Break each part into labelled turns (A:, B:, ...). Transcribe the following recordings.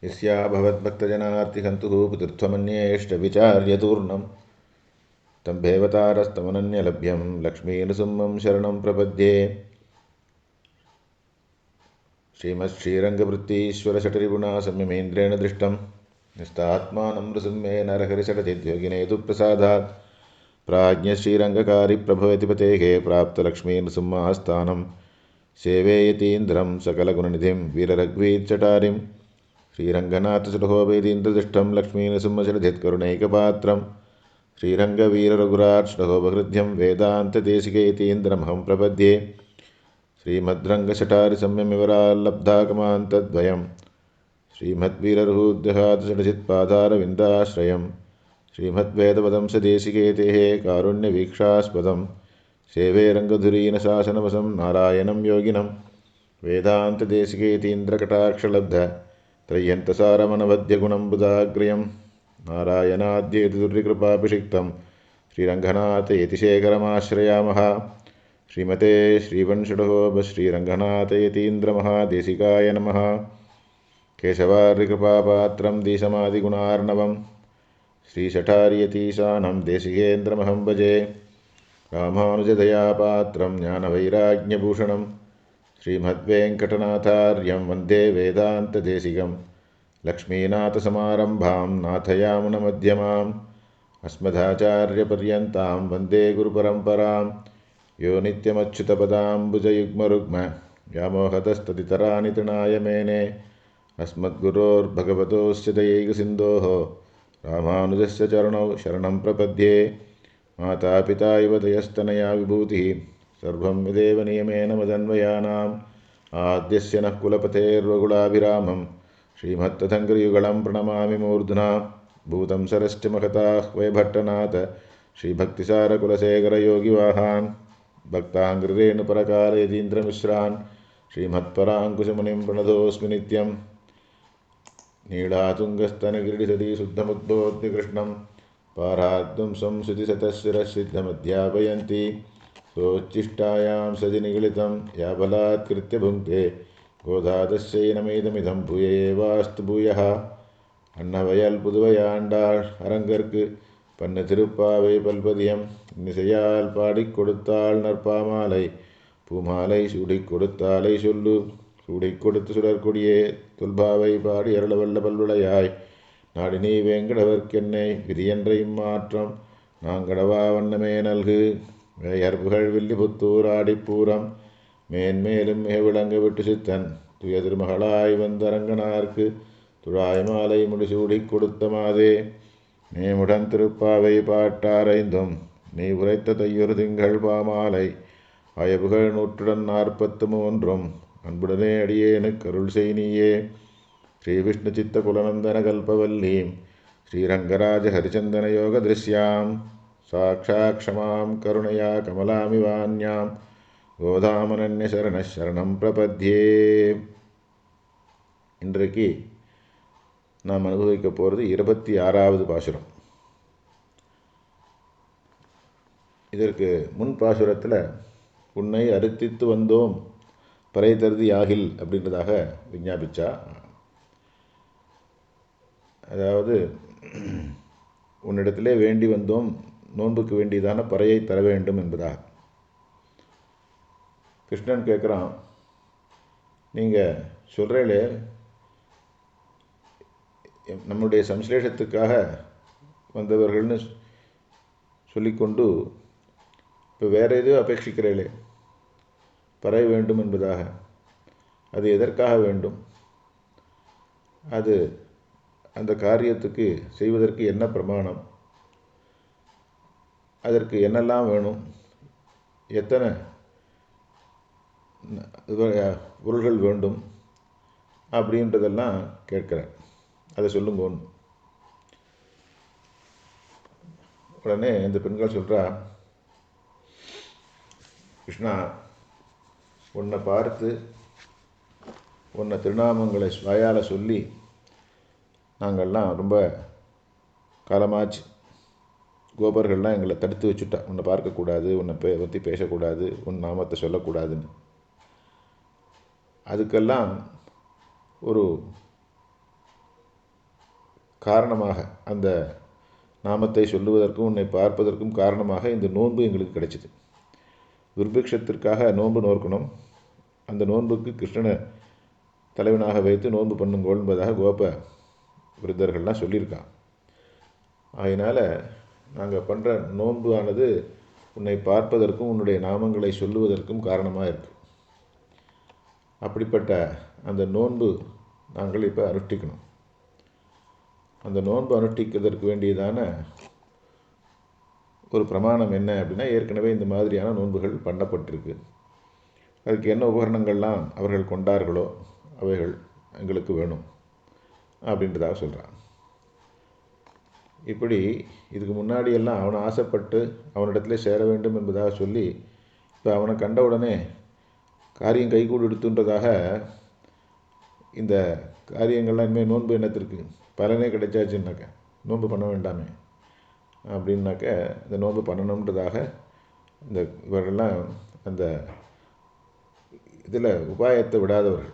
A: यस्या भवद्भक्तजनार्तिहन्तुः पितृत्वमन्येष्टविचार्यतूर्णं तं भेवतारस्तमनन्यलभ्यं लक्ष्मीनृसिंहं शरणं प्रपद्ये। श्रीमच्छ्रीरङ्गवृत्तीश्वरशठरिगुणा संयमेन्द्रेण दृष्टं निस्तात्मानं नृसिंहेन नरहरिषडजिद्योगिनेतु प्रसादात् प्राज्ञश्रीरङ्गकारिप्रभवतिपतेः प्राप्तलक्ष्मीनृसिंहास्थानं सेवेयतीन्द्रं सकलगुणनिधिं वीररघुवीरचटारिं श्रीरङ्गनाथसुरहोवेदीन्द्रदृष्टं लक्ष्मीनृसिंहशरधित्करुणैकपात्रं श्रीरङ्गवीररघुराट्सुरहोपहृद्यं वेदान्तदेशिकयतीन्द्रमहं प्रपद्ये। श्रीमद्रङ्गशठारिसंयमविवराल्लब्धागमान्तद्वयं श्रीमद्वीररघुद्यहातषडजित्पादारविन्दाश्रयं श्रीमद्वेदवदंसदेशिकेतेः कारुण्यवीक्षास्पदं सेवे रङ्गधुरीनशासनवशं नारायणं योगिनं वेदान्तदेशिकेतीन्द्रकटाक्षलब्ध त्रय्यन्तसारमनवद्यगुणं बुधाग्र्यं नारायणाद्यैतदुर्यकृपाभिषिक्तं श्रीरङ्गनाथयतिशेखरमाश्रयामः। श्रीमते श्रीवंशुडहोब श्रीरङ्गनाथयतीन्द्रमहादेशिकाय नमः। केशवार्यकृपापात्रं दीशमादिगुणार्णवं श्रीशठार्यतीशानं देशिकेन्द्रमहं भजे। रामानुजदयापात्रं ज्ञानवैराग्यभूषणं श्रीमद्वेङ्कटनाथार्यं वन्दे वेदान्तदेशिकं लक्ष्मीनाथसमारम्भां नाथयामुनमध्यमाम् अस्मदाचार्यपर्यन्तां वन्दे गुरुपरम्परां यो नित्यमच्युतपदाम्बुजयुग्मरुग्म व्यामोहतस्तदितराणि तृणाय मेने अस्मद्गुरोर्भगवतोऽस्य दयैकसिन्धोः रामानुजस्य चरणौ शरणं प्रपद्ये। मातापिता इव दयस्तनया विभूतिः सर्वं यदेव नियमेन मदन्वयानाम् आद्यस्य नः कुलपतेर्वकुलाभिरामं श्रीमत्तदङ्घ्रियुगलं प्रणमामि मूर्ध्ना। भूतं सरश्च महताः वैभट्टनाथ श्रीभक्तिसारकुलशेखरयोगिवाहान् भक्ताङ्घ्रिरेणुपरकालयतीन्द्रमिश्रान् श्रीमत्पराङ्कुशमुनिं प्रणतोऽस्मि नित्यं। नीलातुङ्गस्तनगिरिसदीशुद्धमुद्बोध्य कृष्णं पाराद्वं संसुतिशतशिरःसिद्धमध्यापयन्ती सोच्छिष्टायां सदि निगलितं या बलात्कृत्य भुङ्क्ते गोदातस्यै नमेदमिदं भूय एवास्तु भूयः। அன்னவயல் புதுவையாண்டாள் அரங்கற்கு பண்ண திருப்பாவை பல்பதியம் இன்னிசையால் பாடிக் கொடுத்தாள் நற்பாமாலை பூமாலை சூடிக் கொடுத்தாலை சொல்லு சூடிக் கொடுத்து சுடற்கொடியே தொல்பாவை பாடி அருளவல்ல பல்விளையாய் நாடினி வேங்கடவர்க்கென்னை விதியென்ற இம்மாற்றம் நாங்கடவா வண்ணமே நல்கு வேயற்புகழ் வில்லிபுத்தூர் ஆடிப்பூரம் மேன்மேலும் மிக விளங்க விட்டு சித்தன் துய திருமகளாய் வந்தரங்கனார்க்கு துழாய் மாலை முடிசூடிக் கொடுத்த மாதே நேமுடன் திருப்பாவை பாட்டாரைந்தும் நீ உரைத்த தையொரு திங்கள் பாமாலை அயபுகள் 143 அன்புடனே அடியேனுக்கு அருள் செய்னியே. ஸ்ரீ விஷ்ணு சித்த குலநந்தன கல்பவல்லீம் ஸ்ரீரங்கராஜ ஹரிச்சந்தன யோக திருஷ்யாம் சாட்சாக்ஷமாம் கருணையா கமலாமிவான்யாம் கோதாமனன்ய சரணம் பிரபத்யே. இன்றைக்கு நாம் அனுபவிக்க போகிறது 26வது பாசுரம். இதற்கு முன் பாசுரத்தில் உன்னை அறுத்தித்து வந்தோம் பறை தருதி யாகில் அப்படின்றதாக விஞ்ஞாபிச்சா. அதாவது உன்னிடத்திலே வேண்டி வந்தோம், நோன்புக்கு வேண்டியதான பறையை தர வேண்டும் என்பதாக. கிருஷ்ணன் கேட்குறான், நீங்கள் சொல்கிறீங்களே நம்முடைய சம்ஸ்லேஷத்துக்காக வந்தவர்கள்னு சொல்லிக்கொண்டு இப்போ வேறு எதுவும் அபேட்சிக்கிறீர்களே பறை வேண்டும் என்பதாக. அது எதற்காக வேண்டும்? அது அந்த காரியத்துக்கு செய்வதற்கு என்ன பிரமாணம்? அதற்கு என்னெல்லாம் வேணும்? எத்தனை பொருள்கள் வேண்டும்? அப்படின்றதெல்லாம் கேட்குறேன். அதை சொல்லுங்கன்னு. உடனே இந்த பெண்கள் சொல்கிறா, கிருஷ்ணா, உன்னை பார்த்து உன்னை திருநாமங்களை வாயால் சொல்லி நாங்கள்லாம் ரொம்ப காலமாச்சு. கோபர்கள்லாம் எங்களை தடுத்து வச்சுட்டா, உன்னை பார்க்கக்கூடாது, உன்னை பற்றி பேசக்கூடாது, உன் நாமத்தை சொல்லக்கூடாதுன்னு. அதுக்கெல்லாம் ஒரு காரணமாக, அந்த நாமத்தை சொல்லுவதற்கும் உன்னை பார்ப்பதற்கும் காரணமாக இந்த நோன்பு எங்களுக்கு கிடைச்சிது. துர்பிக்ஷத்திற்காக நோன்பு நோக்கணும், அந்த நோன்புக்கு கிருஷ்ணனை தலைவனாக வைத்து நோன்பு பண்ணுங்கோள் என்பதாக கோப விருத்தர்கள்லாம் சொல்லியிருக்கான். அதனால் நாங்கள் பண்ணுற நோன்பு ஆனது உன்னை பார்ப்பதற்கும் உன்னுடைய நாமங்களை சொல்லுவதற்கும் காரணமாக இருக்குது. அப்படிப்பட்ட அந்த நோன்பு நாங்கள் இப்போ அனுஷ்டிக்கணும். அந்த நோன்பு அனுஷ்டிக்கிறதற்கு வேண்டியதான ஒரு பிரமாணம் என்ன அப்படின்னா, ஏற்கனவே இந்த மாதிரியான நோன்புகள் பண்ணப்பட்டிருக்கு. அதுக்கு என்ன உபகரணங்கள்லாம் அவர்கள் கொண்டார்களோ அவைகள் எங்களுக்கு வேணும் அப்படின்றதாக சொல்கிறான். இப்படி இதுக்கு முன்னாடியெல்லாம் அவனை ஆசைப்பட்டு அவனிடத்துல சேர வேண்டும் என்பதாக சொல்லி, இப்போ அவனை கண்ட உடனே காரியம் கைகூடி எடுத்துன்றதாக இந்த காரியங்கள்லாம் இனிமேல் நோன்பு எண்ணத்திற்கு பலனே கிடைச்சாச்சுன்னாக்க நோன்பு பண்ண வேண்டாமே அப்படின்னாக்க இந்த நோன்பு பண்ணணுன்றதாக இந்த இவர்கள்லாம் அந்த இதில் உபாயத்தை விடாதவர்கள்,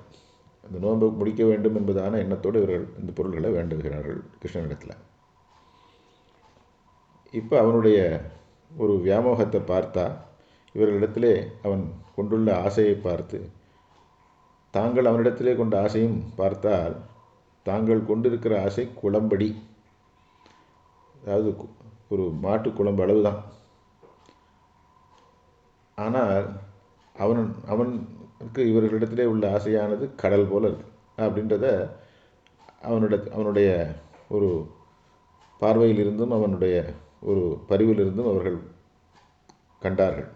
A: அந்த நோன்பை முடிக்க வேண்டும் என்பதான எண்ணத்தோடு இவர்கள் இந்த பொருள்களை வேண்டுகிறார்கள் கிருஷ்ணனிடத்தில். இப்போ அவனுடைய ஒரு வியாமோகத்தை பார்த்தா, இவர்களிடத்திலே அவன் கொண்டுள்ள ஆசையை பார்த்து, தாங்கள் அவனிடத்திலே கொண்ட ஆசையும் பார்த்தால் தாங்கள் கொண்டிருக்கிற ஆசை குளம்படி, அதாவது ஒரு மாட்டு குளம்பு அளவு தான். ஆனால் அவனுக்கு இவர்களிடத்திலே உள்ள ஆசையானது கடல் போல இருக்கு அப்படின்றத அவனுடைய ஒரு பார்வையிலிருந்தும் அவனுடைய ஒரு பரிவிலிருந்தும் அவர்கள் கண்டார்கள்.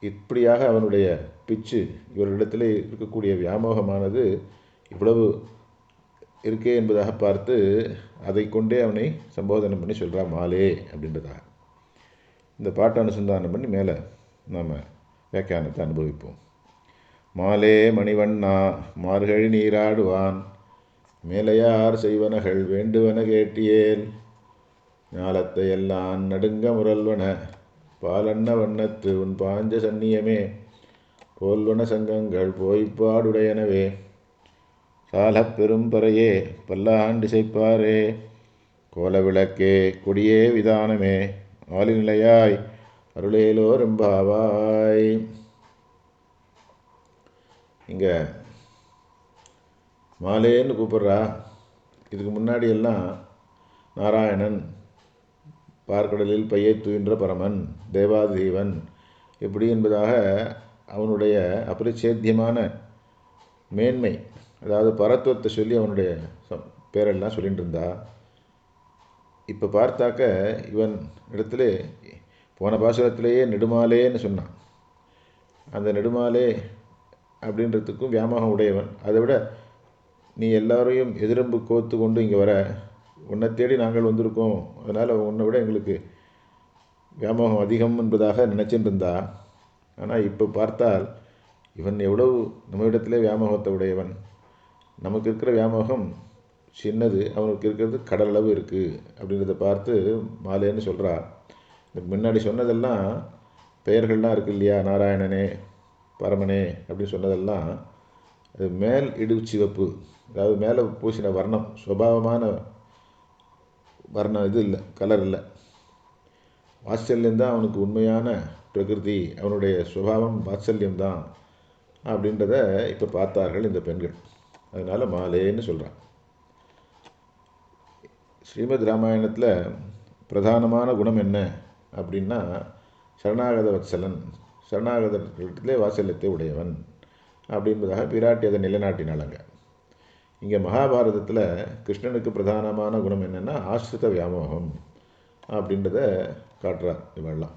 A: இப்படியாக அவனுடைய பிச்சு, இவர்களிடத்தில் இருக்கக்கூடிய வியாமோகமானது இவ்வளவு இருக்கே என்பதாக பார்த்து அதை கொண்டே அவனை சம்போதனம் பண்ணி சொல்கிறான் மாலே அப்படின்றதாக. இந்த பாட்டை அனுசந்தானம் பண்ணி மேலே நாம் வியாக்கியானத்தை அனுபவிப்போம். மாலே மணிவண்ணா மார்கழி நீராடுவான், மேலையார் செய்வனகள் வேண்டுவன கேட்டியேல், ஞாலத்தை எல்லாம் நடுங்க முரல்வன பாலன்ன வண்ணத்து உன் பாஞ்ச சன்னியமே, போல்வன சங்கங்கள் போய்ப்பாடுடையனவே, சாலப் பெரும்பறையே பல்லாண்டிசைப்பாரே, கோல விளக்கே கொடியே விதானமே, ஆலிநிலையாய் அருளேலோ ரெம்பாவாய். இங்கே மாலேன்னு கூப்பிட்றா. இதுக்கு முன்னாடி எல்லாம் நாராயணன், பார்க்கடலில் பையை துயின்ற பரமன், தேவாதேவன் இப்படி என்பதாக அவனுடைய அபரிச்சேத்தியமான மேன்மை, அதாவது பரத்துவத்தை சொல்லி அவனுடைய பேரெல்லாம் சொல்லிகிட்டு இருந்தா. இப்போ பார்த்தாக்க இவன் இடத்துல போன பாசுரத்திலேயே நெடுமாலேன்னு சொன்னான். அந்த நெடுமாலே அப்படின்றதுக்கும் வியாமோகம் உடையவன். அதை விட நீ எல்லாரையும் எதிரம்பு கோத்து கொண்டு இங்கே வர, உன்னை தேடி நாங்கள் வந்திருக்கோம், அதனால் உன்னை விட எங்களுக்கு வியாமோகம் அதிகம் என்பதாக நினச்சிட்டு இருந்தா. ஆனால் இப்போ பார்த்தால் இவன் எவ்வளவு நம்மிடத்திலே வியாமோகத்தை உடையவன். நமக்கு இருக்கிற வியாமோகம் சின்னது, அவனுக்கு இருக்கிறது கடல் அளவு இருக்குது அப்படின்றத பார்த்து மாலேன்னு சொல்கிறா. முன்னாடி சொன்னதெல்லாம் பெயர்கள்லாம் இருக்குது இல்லையா, நாராயணனே பரமனே அப்படின்னு சொன்னதெல்லாம் அது மேல் இடுச்சிவப்பு, அதாவது மேலே பூசின வர்ணம், சுபாவமான வர்ணம் இது இல்லை, கலர் இல்லை. வாத்சல்யம்தான் அவனுக்கு உண்மையான பிரகிருதி, அவனுடைய சுபாவம் வாத்சல்யம்தான் அப்படின்றத இப்போ பார்த்தார்கள் இந்த பெண்கள். அதனால் மாலேன்னு சொல்கிறான். ஸ்ரீமத் ராமாயணத்தில் பிரதானமான குணம் என்ன அப்படின்னா, சரணாகத வத்சலன், சரணாகதத்திலே வாத்சல்யத்தை உடையவன் அப்படின்றதாக பிராட்டி அதை நிலைநாட்டினாலங்க. இங்கே மகாபாரதத்தில் கிருஷ்ணனுக்கு பிரதானமான குணம் என்னென்னா ஆஸ்ரித வியாமோகம் அப்படின்றத காட்டுறார் இவெல்லாம்.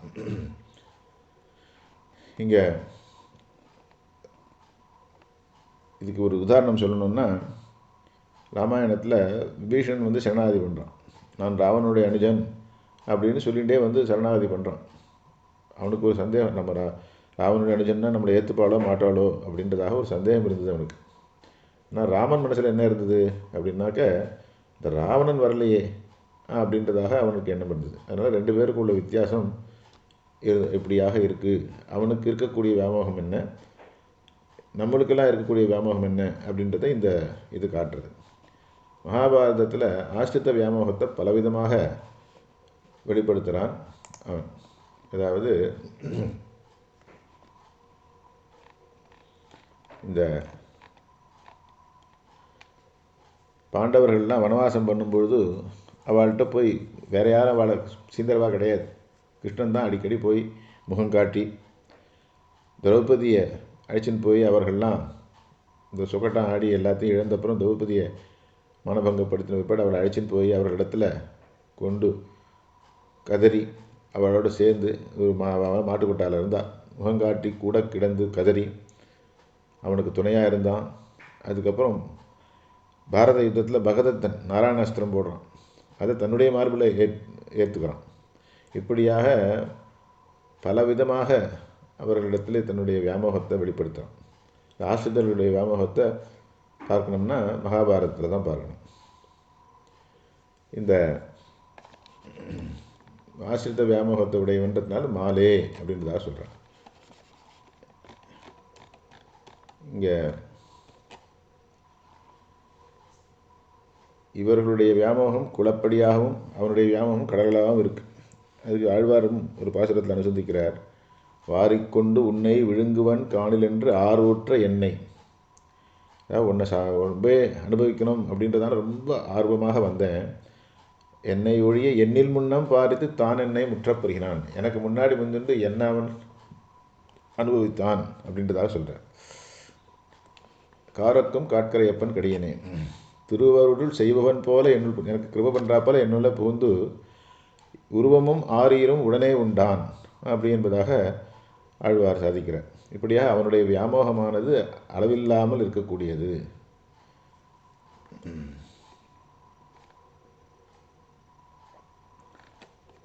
A: இங்கே இதுக்கு ஒரு உதாரணம் சொல்லணுன்னா, ராமாயணத்தில் விபீஷன் வந்து சரணாகதி பண்ணுறான். நான் ராவனுடைய அனுஜன் அப்படின்னு சொல்லிகிட்டே வந்து சரணாகதி பண்ணுறான். அவனுக்கு ஒரு சந்தேகம், நம்ம ராவனுடைய அனுஜன்னா நம்மளை ஏற்றுப்பாளோ மாட்டாளோ அப்படின்றதாக ஒரு சந்தேகம் இருந்தது அவனுக்கு. ஆனால் ராமன் மனசில் என்ன இருந்தது அப்படின்னாக்க, இந்த ராவணன் வரலையே அப்படின்றதாக அவனுக்கு எண்ணம் இருந்தது. அதனால் ரெண்டு பேருக்கு உள்ள வித்தியாசம் எப்படியாக இருக்குது, அவனுக்கு இருக்கக்கூடிய வியாமோகம் என்ன, நம்மளுக்கெல்லாம் இருக்கக்கூடிய வியாமோகம் என்ன அப்படின்றத இந்த இது காட்டுறது. மகாபாரதத்தில் ஆஸ்ரித்த வியாமோகத்தை பலவிதமாக வெளிப்படுத்துகிறான் அவன். அதாவது இந்த பாண்டவர்கள்லாம் வனவாசம் பண்ணும்பொழுது அவள்கிட்ட போய் வேற யாரும் அவளை சீந்தரவா கிடையாது. கிருஷ்ணன் தான் அடிக்கடி போய் முகம் காட்டி திரௌபதியை அழைச்சின்னு போய் அவர்கள்லாம் இந்த சுகட்டம் ஆடி எல்லாத்தையும் இழந்தப்புறம் திரௌபதியை மனபங்கப்படுத்தின பிற்பாடு அவளை அழைச்சின்னு போய் அவர்களிடத்தில் கொண்டு கதறி அவளோடு சேர்ந்து ஒரு மாட்டுக்கொட்டாயில் இருந்தான். முகங்காட்டி கூட கிடந்து கதறி அவனுக்கு துணையாக இருந்தான். அதுக்கப்புறம் பாரத யுத்தத்தில் பகதத்தன் நாராயணாஸ்திரம் போடுறான், அதை தன்னுடைய மார்பில் ஏற்றுக்கிறான். இப்படியாக பலவிதமாக அவர்களிடத்தில் தன்னுடைய வியாமோகத்தை வெளிப்படுத்துகிறான். ஆசிரியர்களுடைய வியாமோகத்தை பார்க்கணும்னா மகாபாரதத்தில் தான் பார்க்கணும். இந்த ஆசிரித்த வியாமோகத்தை உடையவன்றதுனால மாலே அப்படின்றதாக சொல்கிறான். இங்கே இவர்களுடைய வியாமோகம் குளப்படியாகவும் அவனுடைய வியாமோகம் கடலாகவும் இருக்குது. அதுக்கு ஆழ்வாரும் ஒரு பாசுரத்தில் அனுசந்திக்கிறார். வாரிக்கொண்டு உன்னை விழுங்குவன் காணில் என்று ஆர்வற்ற எண்ணெய். அதாவது உன்னை ரொம்ப அனுபவிக்கணும் அப்படின்றதால ரொம்ப ஆர்வமாக வந்தேன். என்னை ஒழிய எண்ணில் முன்னம் பாரித்து தான் என்னை முற்றப்பெறுகிறான். எனக்கு முன்னாடி வந்துட்டு என்ன அவன் அனுபவித்தான் அப்படின்றதாக சொல்கிறேன். காரக்கும் காட்கரையப்பன் கடியனே, திருவருள் செய்பவன் போல என்னுள் எனக்கு கிருப பண்ணுறா போல என்னுள்ள புகுந்து உருவமும் ஆரீரும் உடனே உண்டான் அப்படி என்பதாக ஆழ்வார் சாதிக்கிறார். இப்படியாக அவனுடைய வியாமோகமானது அளவில்லாமல் இருக்கக்கூடியது.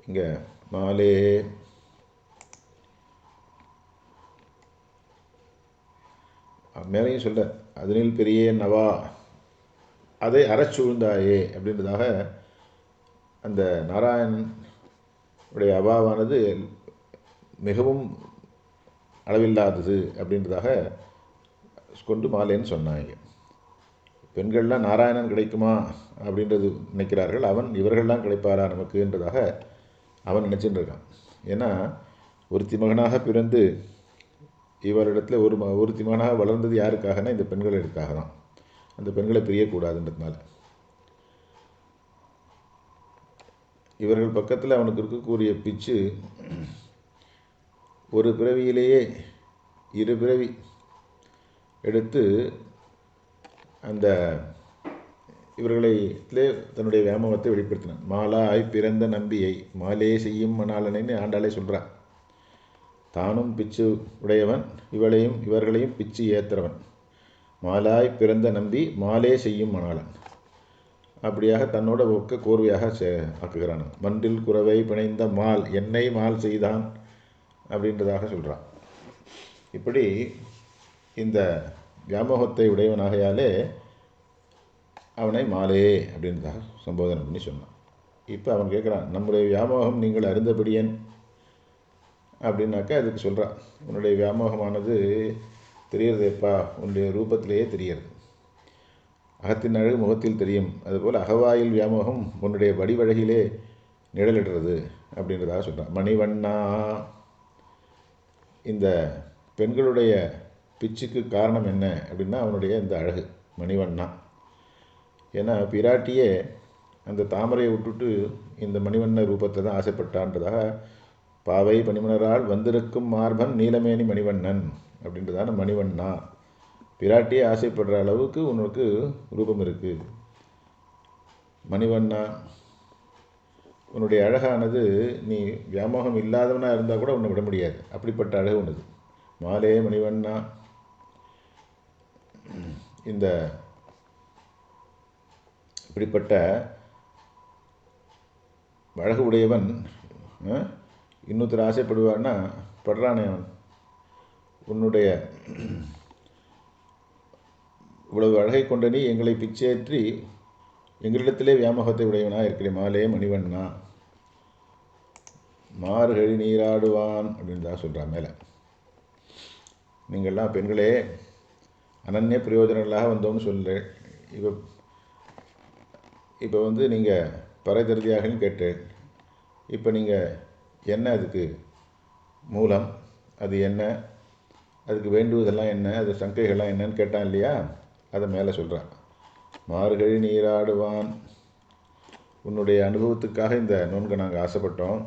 A: இங்கே மாலே மேலையும் சொல்ல அதனில் பெரிய நவா அதை அறச்சூழ்ந்தாயே அப்படின்றதாக அந்த நாராயணன் உடைய அவாவானது மிகவும் அளவில்லாதது அப்படின்றதாக கொண்டு மாலேன்னு சொன்னாங்க. பெண்கள்லாம் நாராயணன் கிடைக்குமா அப்படின்றது நினைக்கிறார்கள். இவர்கள்லாம் கிடைப்பாரா நமக்குன்றதாக அவன் நினச்சின்னு இருக்கான். ஏன்னா ஒருத்தி மகனாக பிறந்து இவரிடத்துல ஒருத்தி மகனாக வளர்ந்தது யாருக்காகனா இந்த பெண்களுக்காக தான். அந்த பெண்களை பிரியக்கூடாதுன்றதுனால இவர்கள் பக்கத்தில் அவனுக்கு இருக்கக்கூடிய பிச்சு ஒரு பிறவியிலேயே 2 பிறவி எடுத்து அந்த இவர்களிலே தன்னுடைய வியாமோகத்தை வெளிப்படுத்தினான். மாலாய் பிறந்த நம்பியை மாலே செய்யும் மணாளனைன்னு ஆண்டாளே சொல்கிறான். தானும் பிச்சு உடையவன், இவர்களையும் பிச்சு ஏத்துறவன். மாலாய் பிறந்த நம்பி மாலே செய்யும் மணாளன். அப்படியாக தன்னோட ஒக்க கோர்வையாக ஆக்குகிறான். மண்டில் குறவை பிணைந்த மால் என்னை மால் செய்தான் அப்படின்றதாக சொல்கிறான். இப்படி இந்த வியாமோகத்தை உடையவனாகையாலே அவனை மாலே அப்படின்றதாக சம்போதனை பண்ணி சொன்னான். இப்போ அவன் கேட்குறான், நம்முடைய வியாமோகம் நீங்கள் அறிந்தபடியன் அப்படின்னாக்கா அதுக்கு சொல்கிறான். உன்னுடைய வியாமோகமானது தெரியறதேப்பா, உன்னுடைய ரூபத்திலேயே தெரியறது. அகத்தின் அழகு முகத்தில் தெரியும். அதுபோல் அகவாயில் வியாமோகம் உன்னுடைய வடிவழகிலே நிழலிடுறது அப்படின்றதாக சொல்கிறான். மணிவண்ணா, இந்த பெண்களுடைய பிச்சுக்கு காரணம் என்ன அப்படின்னா அவனுடைய இந்த அழகு. மணிவண்ணா, ஏன்னா பிராட்டியே அந்த தாமரையை விட்டுட்டு இந்த மணிவண்ண ரூபத்தை தான் ஆசைப்பட்டான்றதாக பாவை பனிமலரால் வந்திருக்கும் மார்பன் நீலமேனி மணிவண்ணன் அப்படின்றதான மணிவண்ணா. பிராட்டியே ஆசைப்படுற அளவுக்கு உனக்கு ரூபம் இருக்குது. மணிவண்ணா, உன்னுடைய அழகானது நீ வியாமோகம் இல்லாதவனாக இருந்தால் கூட உன்னை விட முடியாது, அப்படிப்பட்ட அழகு உனது. மாலே மணிவண்ணா, இந்த இப்படிப்பட்ட அழகு உடையவன் இன்னொருத்தர் ஆசைப்படுவார்னா படுறானே அவன். உன்னுடைய இவ்வளவு அழகை கொண்ட நீ எங்களை பிச்சேற்றி எங்களிடத்திலே வியாமோகத்தை உடையவனாக இருக்கிறேன். மாலே மணிவண்ணா, மார்கழி நீராடுவான் அப்படின்னு தான் சொல்கிறான் மேலே. நீங்கள்லாம் பெண்களே அனன்ய பிரயோஜனங்களாக வந்தோம்னு சொல்ல. இப்போ வந்து நீங்கள் பறைதருதியாகன்னு கேட்டேன். இப்போ நீங்கள் என்ன அதுக்கு மூலம், அது என்ன, அதுக்கு வேண்டுவதெல்லாம் என்ன, அது சங்கைகள்லாம் என்னன்னு கேட்டான் இல்லையா? அதை மேலே சொல்கிறான். மார்கழி நீராடுவான். உன்னுடைய அனுபவத்துக்காக இந்த நோன்பை நாங்கள் ஆசைப்பட்டோம்.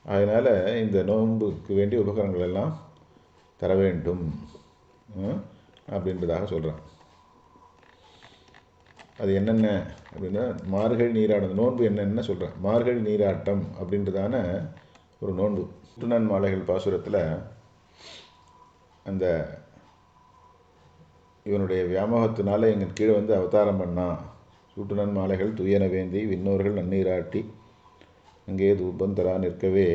A: அதனால் இந்த நோன்புக்கு வேண்டிய உபகரணங்கள் எல்லாம் தர வேண்டும் அப்படின்றதாக சொல்கிறான். அது என்னென்ன அப்படின்னா, மார்கழி நீராடும் நோன்பு என்னென்ன சொல்கிறேன். மார்கழி நீராட்டம் அப்படின்றதான ஒரு நோன்பு. சுட்டுநன் மாலைகள் பாசுரத்தில் அந்த இவனுடைய வியாமோகத்தினால எங்கள் கீழே வந்து அவதாரம் பண்ணான். சூட்டுநன் மாலைகள் துயன வேந்தி விண்ணோர்கள் நன்னீராட்டி அங்கே தூபந்தரா நிற்கவே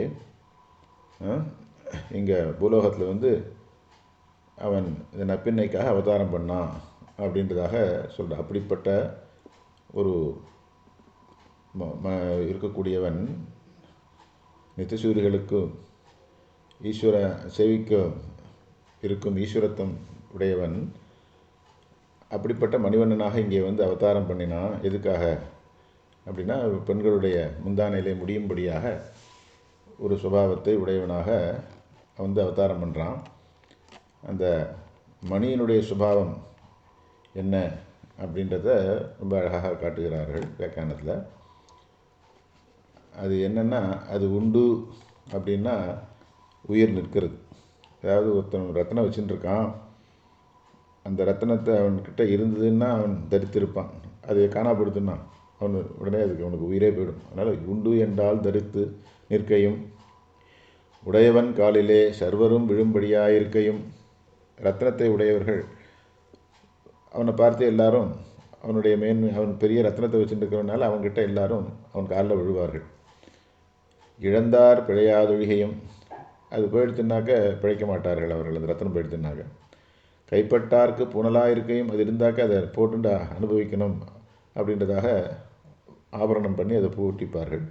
A: இங்கே பூலோகத்தில் வந்து அவன் இந்த நப்பின்னைக்காக அவதாரம் பண்ணான் அப்படின்றதாக சொல்கிறான். அப்படிப்பட்ட ஒரு இருக்கக்கூடியவன் நித்திசூரிகளுக்கும் ஈஸ்வர சேவிக்கும் இருக்கும் ஈஸ்வரத்தம் உடையவன். அப்படிப்பட்ட மணிவண்ணனாக இங்கே வந்து அவதாரம் பண்ணினான். எதுக்காக அப்படின்னா, பெண்களுடைய முந்தானையிலே முடியும்படியாக ஒரு சுபாவத்தை உடையவனாக வந்து அவதாரம் பண்ணுறான். அந்த மணியினுடைய சுபாவம் என்ன அப்படின்றத ரொம்ப அழகாக காட்டுகிறார்கள் வியாக்கியானத்தில். அது என்னென்னா, அது உண்டு அப்படின்னா உயிர் நிற்கிறது. அதாவது ஒருத்தன் ரத்னம் வச்சுட்டு இருக்கான். அந்த ரத்னத்தை அவன்கிட்ட இருந்ததுன்னா அவன் தரித்திருப்பான். அதை காணாப்படுத்துனா அவன் உடனே அதுக்கு அவனுக்கு உயிரே போயிடும். அதனால் உண்டு என்றால் தரித்து நிற்கையும், உடையவன் காலிலே சர்வரும் விழும்படியாயிருக்கையும். ரத்னத்தை உடையவர்கள் அவனை பார்த்து எல்லாரும் அவனுடைய அவன் பெரிய ரத்னத்தை வச்சுட்டு இருக்கிறவனால அவன்கிட்ட எல்லாரும் அவன் காலில் விழுவார்கள். இழந்தார் பிழையாதொழிகையும். அது போயிடுத்துனாக்க பிழைக்க மாட்டார்கள் அவர்கள். அந்த ரத்னம் போயிடுத்துனாக்க கைப்பட்டார்க்கு புனலாக இருக்கையும். அது இருந்தாக்க அதை போட்டுண்டா அனுபவிக்கணும் அப்படின்றதாக ஆபரணம் பண்ணி அதை பூட்டிப்பார்கள்.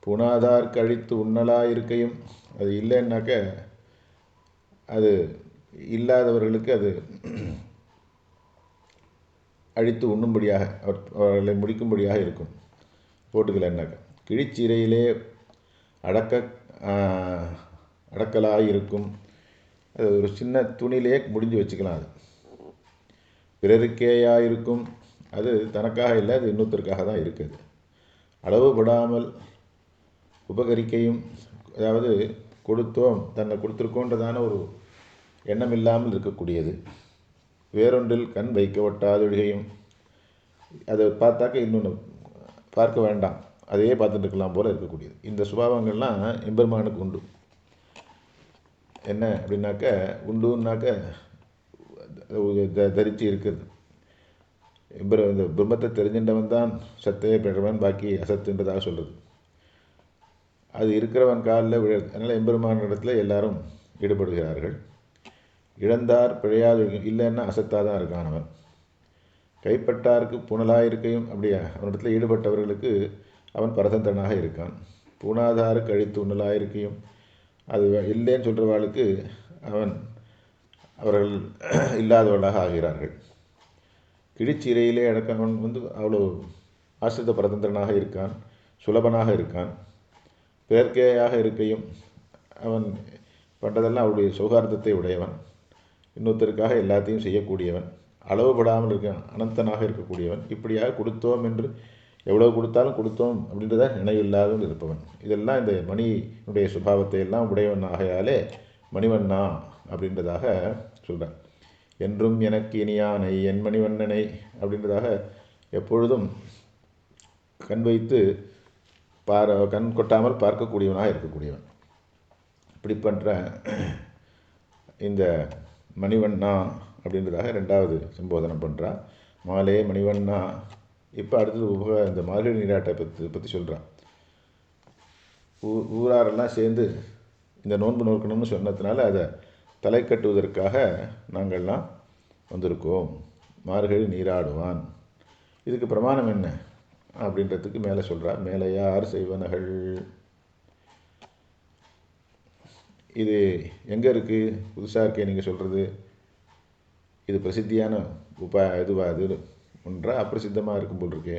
A: புனாதார் கழித்து உண்ணலாக இருக்கையும். அது இல்லைன்னாக்க அது இல்லாதவர்களுக்கு அது அழித்து உண்ணும்படியாக அவர்களை முடிக்கும்படியாக இருக்கும். போட்டுக்கலைன்னாக்க கிழிச்சிறையிலே அடக்கலாக இருக்கும். அது ஒரு சின்ன துணியிலே முடிஞ்சு வச்சுக்கலாம். அது பிறருக்கேயாக இருக்கும். அது தனக்காக இல்லை, அது இன்னொருத்தருக்காக தான் இருக்குது. அளவுபடாமல் உபகரிக்கையும். அதாவது கொடுத்தோம், தன்னை கொடுத்துருக்கோன்றதான ஒரு எண்ணம் இல்லாமல் இருக்கக்கூடியது. வேறொன்றில் கண் வைக்க ஒட்டாதொழிகையும். அதை பார்த்தாக்க இன்னொன்று பார்க்க வேண்டாம், அதையே பார்த்துட்டு இருக்கலாம் போல் இருக்கக்கூடியது. இந்த சுபாவங்கள்லாம் எம்பெருமானுக்கு உண்டு. என்ன அப்படின்னாக்க, உண்டுன்னாக்க தரித்து இருக்கிறது. இந்த பிரம்மத்தை தெரிஞ்சின்றவன் தான் சத்தையே பெற்றவன், பாக்கி அசத்துன்றதாக சொல்கிறது. அது இருக்கிறவன் காலில் விழு. அதனால் எம்பெருமான இடத்துல எல்லாரும் ஈடுபடுகிறார்கள். இழந்தார் பிழையாது இல்லைன்னா அசத்தாக தான் இருக்கான் அவன். கைப்பட்டாருக்கு புனலாக இருக்கையும். அப்படியா அவனிடத்தில் ஈடுபட்டவர்களுக்கு அவன் பரதந்திரனாக இருக்கான். பூனாதாருக்கு அழித்து உண்ணலாக இருக்கையும். அது இல்லைன்னு சொல்கிறவாளுக்கு அவர்கள் இல்லாதவர்களாக ஆகிறார்கள். கிழிச்சிறையிலே அடக்கவன் வந்து அவ்வளோ ஆசிரித பரதந்திரனாக இருக்கான், சுலபனாக இருக்கான். பேர்க்கையாக இருக்கையும் அவன் பண்ணுறதெல்லாம் அவருடைய சௌகார்தத்தை உடையவன். இன்னொருத்தருக்காக எல்லாத்தையும் செய்யக்கூடியவன். அளவுபடாமல் இருக்கான், அனந்தனாக இருக்கக்கூடியவன். இப்படியாக கொடுத்தோம் என்று எவ்வளோ கொடுத்தாலும் கொடுத்தோம் அப்படின்றத நினைவில்லாதவன் இருப்பவன். இதெல்லாம் இந்த மணியினுடைய சுபாவத்தை எல்லாம் உடையவன் ஆகையாலே மணிவண்ணா அப்படின்றதாக சொல்கிறான். என்றும் எனக்கு இனியானை என் மணிவண்ணனை அப்படின்றதாக எப்பொழுதும் கண் வைத்து கண் கொட்டாமல் பார்க்கக்கூடியவனாக இருக்கக்கூடியவன். இப்படி பண்ணுற இந்த மணிவண்ணா அப்படின்றதாக ரெண்டாவது சம்போதனம் பண்ணுறா. மாலே மணிவண்ணா. இப்போ அடுத்தது இந்த மார்கழி நீராட்டை பற்றி சொல்கிறான். ஊராரெல்லாம் சேர்ந்து இந்த நோன்பு நோக்கணும்னு சொன்னதுனால அதை தலை கட்டுவதற்காக நாங்கள்லாம் வந்திருக்கோம். மார்கழி நீராடுவான். இதுக்கு பிரமாணம் என்ன அப்படின்றதுக்கு மேலே சொல்கிறார். மேலையார் செய்வனகள். இது எங்கே இருக்குது? புதுசாக இருக்கே நீங்கள் சொல்கிறது. இது பிரசித்தியான இதுவா? அது ஒன்றா அப்பிரசித்தமாக இருக்கும் போல் இருக்கே.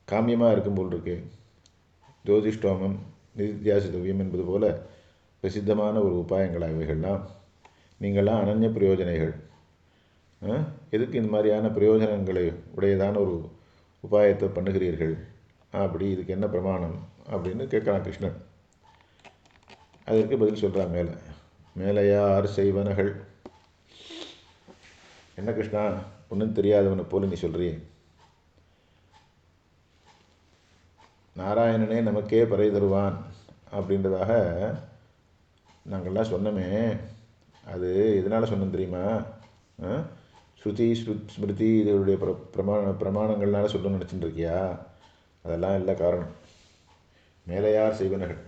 A: காமியமாக இருக்கும் போல் இருக்கு. ஜோதிஷ்டோமம் நிதித்தியாசிதவியம் என்பது போல பிரசித்தமான ஒரு உபாயங்களா இவைகள்லாம்? நீங்கள்லாம் அனன்ய பிரயோஜனைகள், எதுக்கு இந்த மாதிரியான பிரயோஜனங்களை உடையதான ஒரு உபாயத்தை பண்ணுகிறீர்கள்? அப்படி இதுக்கு என்ன பிரமாணம் அப்படின்னு கேட்குறான் கிருஷ்ணன். அதற்கு பதில் சொல்கிறான் மேலையார் செய்வனகள். என்ன கிருஷ்ணா, ஒன்றும் தெரியாதவனை போல நீ சொல்றியே, நாராயணனே நமக்கே பறை தருவான் அப்படின்றதாக நாங்கள்லாம் சொன்னோமே, அது எதனால் சொன்னோம் தெரியுமா? ஸ்ருதி ஸ்மிருதி இதனுடைய பிரமாணங்கள்னால சொல்லணும்னு நினச்சிட்டு இருக்கியா? அதெல்லாம் இல்லை காரணம். மேலையார் செய்வனர்கள்,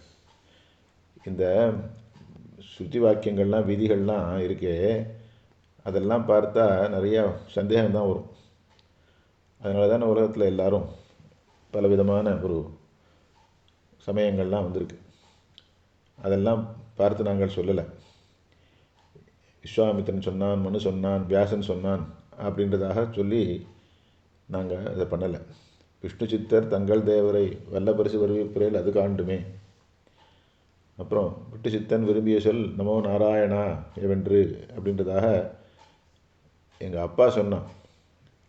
A: இந்த ஸ்ருதி வாக்கியங்கள்லாம் விதிகள்லாம் இருக்கே, அதெல்லாம் பார்த்தா நிறையா சந்தேகம்தான் வரும். அதனால தானே உலகத்தில் எல்லாரும் பலவிதமான ஒரு சமயங்கள்லாம் வந்திருக்கு. அதெல்லாம் பார்த்து நாங்கள் சொல்லலை. விஸ்வாமித்திரன் சொன்னான், மனு சொன்னான், வியாசன் சொன்னான் அப்படின்றதாக சொல்லி நாங்கள் அதை பண்ணலை. விஷ்ணு சித்தர் தங்கள் தேவரை வல்ல பரிசு வருவிப்புறையில் அது காண்டுமே. அப்புறம் விட்டு சித்தன் விரும்பிய சொல் நமோ நாராயணா எவென்று அப்படின்றதாக எங்கள் அப்பா சொன்னான்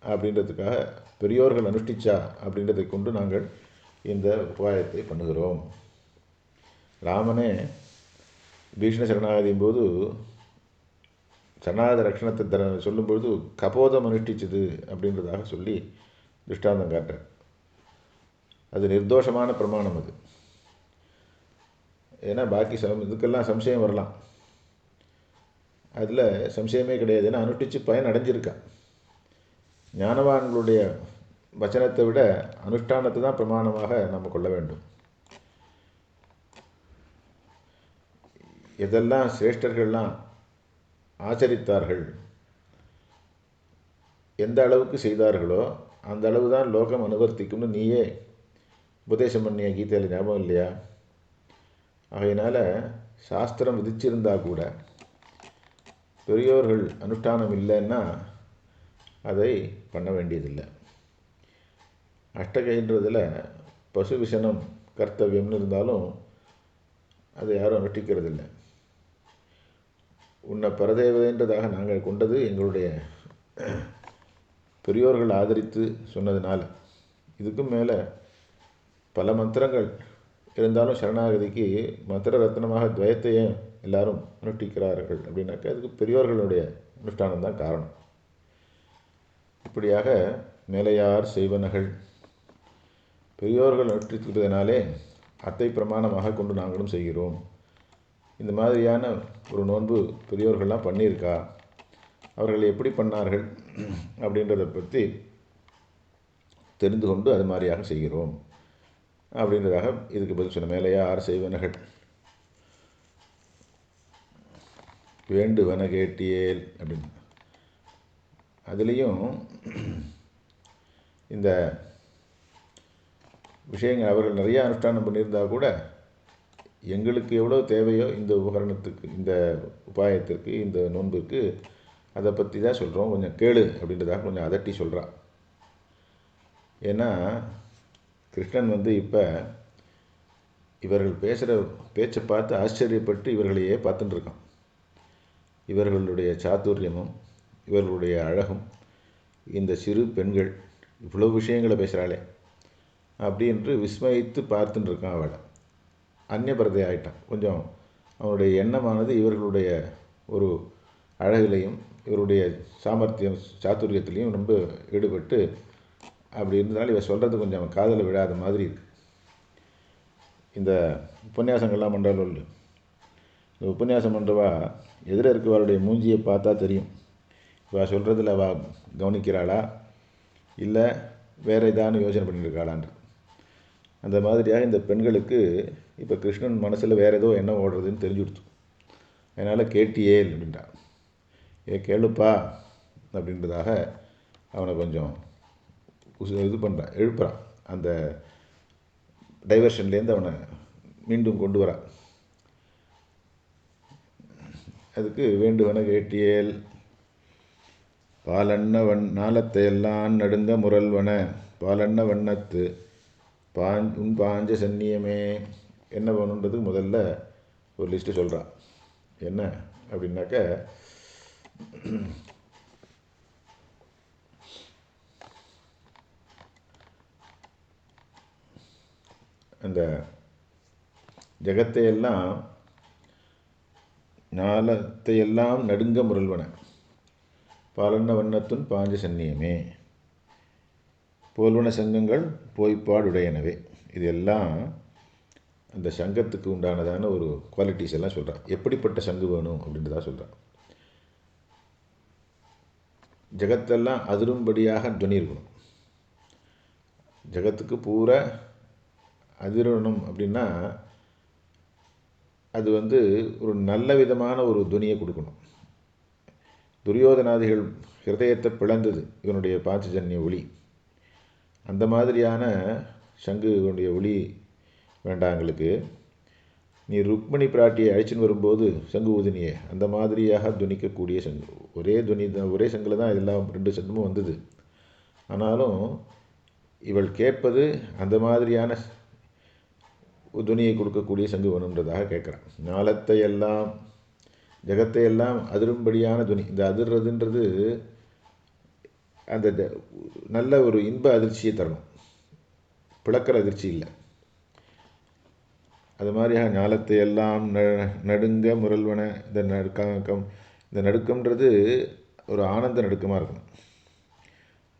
A: அப்படின்றதுக்காக பெரியோர்கள் அனுஷ்டிச்சா அப்படின்றதை கொண்டு நாங்கள் இந்த உபாயத்தை பண்ணுகிறோம். ராமனே பீஷ்ண சரணாகதியின் போது சரணாகத ரட்சணத்தை சொல்லும்பொழுது கபோதம் அனுஷ்டிச்சது அப்படின்றதாக சொல்லி திருஷ்டாந்தம் காட்டுறார். அது நிர்தோஷமான பிரமாணம் அது. ஏன்னா பாக்கி இதுக்கெல்லாம் சம்சயம் வரலாம், அதில் சம்சயமே கிடையாது. ஏன்னா அனுஷ்டித்து பயன் அடைஞ்சிருக்கான். ஞானவான்களுடைய வச்சனத்தை விட அனுஷ்டானத்தை தான் பிரமாணமாக நம்ம கொள்ள வேண்டும். எதெல்லாம் சிரேஷ்டர்கள்லாம் ஆச்சரித்தார்கள், எந்த அளவுக்கு செய்தார்களோ அந்த அளவு தான் லோகம் அனுவர்த்திக்கும்னு நீயே உபதேசம் பண்ணிய கீதையில் ஞாபகம் இல்லையா? ஆகையினால் சாஸ்திரம் விதிச்சிருந்தா கூட பெரியோர்கள் அனுஷ்டானம் இல்லைன்னா அதை பண்ண வேண்டியதில்லை. அஷ்டகைன்றதில் பசு விஷனம் கர்த்தவியம்னு இருந்தாலும் அதை யாரும் அனுஷ்டிக்கிறதில்லை. உன்னை பரதேவதைன்றதாக நாங்கள் கொண்டது எங்களுடைய பெரியோர்கள் ஆதரித்து சொன்னதுனால. இதுக்கும் மேலே பல மந்திரங்கள் இருந்தாலும் சரணாகதிக்கு மந்திர ரத்னமாக துவயத்தையே எல்லாரும் அனுஷ்டிக்கிறார்கள் அப்படின்னாக்க அதுக்கு பெரியோர்களுடைய அனுஷ்டானம் தான் காரணம். இப்படியாக மேலையார் செய்வனகள் பெரியோர்கள் அனுஷ்டிக்கிறதுனாலே அத்தை பிரமாணமாக கொண்டு நாங்களும் செய்கிறோம். இந்த மாதிரியான ஒரு நோன்பு பெரியோர்கள்லாம் பண்ணியிருக்கா, அவர்கள் எப்படி பண்ணார்கள் அப்படின்றத பற்றி தெரிந்து கொண்டு அது மாதிரியாக செய்கிறோம் அப்படின்றதாக இதுக்கு பதில் சொன்ன மேலையார் செய்வனகள். வேண்டுவன கேட்டியேல் அப்படின்னு அதுலேயும் இந்த விஷயங்கள் அவர்கள் நிறையா அனுஷ்டானம் பண்ணியிருந்தால் கூட எங்களுக்கு எவ்வளோ தேவையோ இந்த உபகரணத்துக்கு, இந்த உபாயத்திற்கு, இந்த நோன்பிற்கு, அதை பற்றி தான் சொல்கிறோம், கொஞ்சம் கேளு அப்படின்றதாக கொஞ்சம் அதட்டி சொல்கிறான். ஏன்னா கிருஷ்ணன் இப்போ இவர்கள் பேசுகிற பேச்சை பார்த்து ஆச்சரியப்பட்டு இவர்களையே பார்த்துட்டு இருக்கான். இவர்களுடைய சாதுரியமும் இவர்களுடைய அழகும், இந்த சிறு பெண்கள் இவ்வளோ விஷயங்களை பேசுகிறாளே அப்படின்று விஸ்மயித்து பார்த்துட்டு இருக்கான். அவளை அந்நியபரதை ஆயிட்டான். கொஞ்சம் அவனுடைய எண்ணமானது இவர்களுடைய ஒரு அழகிலையும் இவருடைய சாமர்த்தியம் சாதுரியத்திலையும் ரொம்ப ஈடுபட்டு அப்படி இருந்தாலும் இவன் சொல்கிறது கொஞ்சம் அவன் காதலை விடாத மாதிரி இருக்கு. இந்த உபன்யாசங்கள்லாம் பண்ணுறாலும் இல்லை, இந்த உபன்யாசம் பண்ணுறவா எதிர இருக்கவளுடைய மூஞ்சியை பார்த்தா தெரியும் இவள் சொல்கிறதில் அவள் கவனிக்கிறாளா இல்லை வேறு ஏதானு யோசனை பண்ணியிருக்காளான்ற. அந்த மாதிரியாக இந்த பெண்களுக்கு இப்போ கிருஷ்ணன் மனசில் வேறு ஏதோ என்ன ஓடுறதுன்னு தெரிஞ்சு கொடுத்து, அதனால் கேட்டியேல் அப்படின்றான். கேளுப்பா அப்படின்றதாக அவனை கொஞ்சம் இது பண்ணுறான், எழுப்புறான். அந்த டைவர்ஷன்லேருந்து அவனை மீண்டும் கொண்டு வரான். அதுக்கு வேண்டுவன கேட்டியேல் பாலன்ன நாளத்தையெல்லாம் நடுங்க முரல்வன பாலன்ன வண்ணத்து உன் பாஞ்ச சந்நியமே என்ன வேணுன்றதுக்கு முதல்ல ஒரு லிஸ்ட்டு சொல்கிறான். என்ன அப்படின்னாக்க, அந்த ஜகத்தையெல்லாம் ஞாலத்தையெல்லாம் நடுங்க முரல்வன பாலன்ன வண்ணத்துன் பாஞ்ச சந்நியமே போல்வன சங்கங்கள் போய்ப்பாடுடையனவே. இது எல்லாம் அந்த சங்கத்துக்கு உண்டானதான ஒரு குவாலிட்டிஸ் எல்லாம் சொல்கிறான். எப்படிப்பட்ட சங்கு வேணும் அப்படின்றதா சொல்கிறான். ஜகத்தெல்லாம் அதிரும்படியாக துணி இருக்கணும். ஜகத்துக்கு பூரா அதிரணும் அப்படின்னா அது ஒரு நல்ல விதமான ஒரு துணியை கொடுக்கணும். துரியோதனாதிகள் ஹிருதயத்தை பிளந்தது இவனுடைய பாஞ்சஜன்ய ஒளி. அந்த மாதிரியான சங்குடைய ஒளி வேண்டாங்களுக்கு. நீ ருக்மிணி பிராட்டியை அழைச்சின்னு வரும்போது சங்கு ஊதினியே அந்த மாதிரியாக துணிக்கக்கூடிய சங்கு. ஒரே சங்கில் தான் எல்லாம் 2 சங்கமும் வந்தது. ஆனாலும் இவள் கேட்பது அந்த மாதிரியான துணியை கொடுக்கக்கூடிய சங்கு வேணுன்றதாக கேட்குறான். ஞாலத்தை எல்லாம் ஜகத்தையெல்லாம் அதிரும்படியான துணி. இந்த அதிர்றதுன்றது அந்த நல்ல ஒரு இன்ப அதிர்ச்சியை தரணும், பிளக்கிற அதிர்ச்சி இல்லை. அது மாதிரியாக ஞாலத்தை எல்லாம் நடுங்க முரல்வன. இந்த நடுக்கம்ன்றது ஒரு ஆனந்த நடுக்கமாக இருக்கணும்.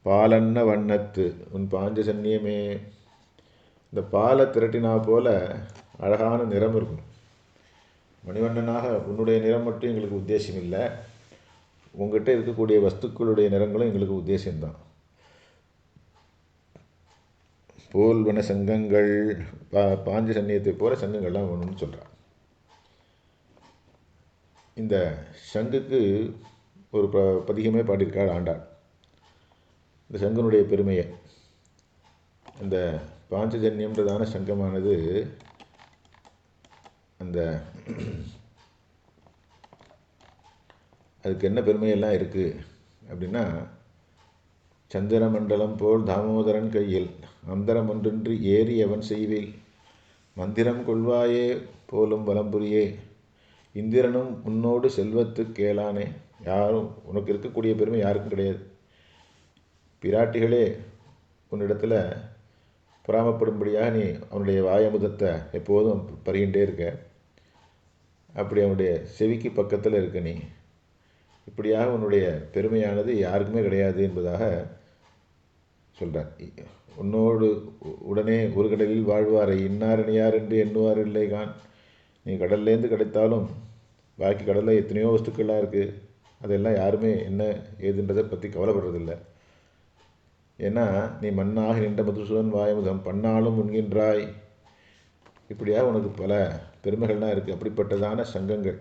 A: பாலன்ன வண்ணத்து உன் பாஞ்ச சந்நியமே. இந்த பாலை திரட்டினா போல அழகான நிறம் இருக்கணும். மணிவண்ணனாக உன்னுடைய நிறம் மட்டும் எங்களுக்கு உத்தேசம் இல்லை, உங்கள்கிட்ட இருக்கக்கூடிய வஸ்துக்களுடைய நிறங்களும் எங்களுக்கு உத்தேசம்தான். போல்வன சங்கங்கள் பாஞ்ச சன்னியத்தை போல சங்கங்கள்லாம் வேணும்னு சொல்கிறான். இந்த சங்குக்கு ஒரு பதிகமே பாடியிருக்காள் ஆண்டாள். இந்த சங்கனுடைய பெருமையை, அந்த பாஞ்சஜன்யம்ன்றதான சங்கமானது அந்த அதுக்கு என்ன பெருமையெல்லாம் இருக்குது அப்படின்னா, சந்திர மண்டலம் போல் தாமோதரன் கையில் அந்தரம் ஒன்றின்றி ஏறி அவன் செய்வில் மந்திரம் கொள்வாயே போலும் வலம்புரியே இந்திரனும் உன்னோடு செல்வத்து கேளானே. யாரும் உனக்கு இருக்கக்கூடிய பெருமை யாருக்கும் கிடையாது. பிராட்டிகளே உன்னிடத்தில் பொறாமப்படும்படியாக நீ அவனுடைய வாயமுதத்தை எப்போதும் பருகின்றே இருக்க. அப்படி அவனுடைய செவிக்கு பக்கத்தில் இருக்க நீ. இப்படியாக உன்னுடைய பெருமையானது யாருக்குமே கிடையாது என்பதாக சொல்கிறார். உன்னோடு உடனே ஒரு கடலில் வாழ்வாரை இன்னாரணியார் என்று எண்ணுவார் இல்லை கான். நீ கடல்லேருந்து கிடைத்தாலும் பாக்கி கடலில் எத்தனையோ வஸ்துக்கள்லாம் இருக்குது. அதெல்லாம் யாருமே என்ன ஏதுன்றதை பற்றி கவலைப்படுறதில்லை. ஏன்னா நீ மண்ணாக நின்ற மதுசூதன் வாயமுதம் பண்ணாலும் உண்கின்றாய். இப்படியாக உனக்கு பல பெருமைகள்லாம் இருக்குது. அப்படிப்பட்டதான சங்கங்கள்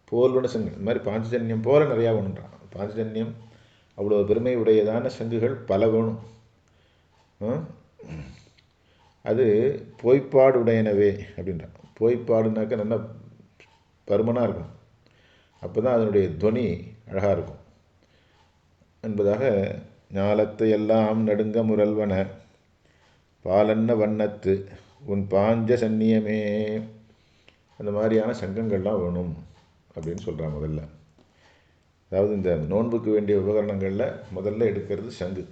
A: போல்வன சங்கம். இந்த மாதிரி பாஞ்சஜன்யம் போல நிறையா வேணுன்றான். பாஞ்சஜன்யம் அவ்வளோ பெருமை உடையதான சங்குகள் பல வேணும். அது போய்ப்பாடு உடையனவே அப்படின்றான். போய்ப்பாடுனாக்க நல்லா பருமனாக இருக்கும். அப்போ தான் அதனுடைய துவனி அழகாக இருக்கும் என்பதாக. ஞாலத்தை எல்லாம் நடுங்க முரல்வன பாலன்ன வண்ணத்து உன் பாஞ்ச சந்நியமே. அந்த மாதிரியான சங்கங்கள்லாம் வேணும் அப்படின்னு சொல்கிறான் முதல்ல. அதாவது இந்த நோன்புக்கு வேண்டிய உபகரணங்களில் முதல்ல எடுக்கிறது சங்கு.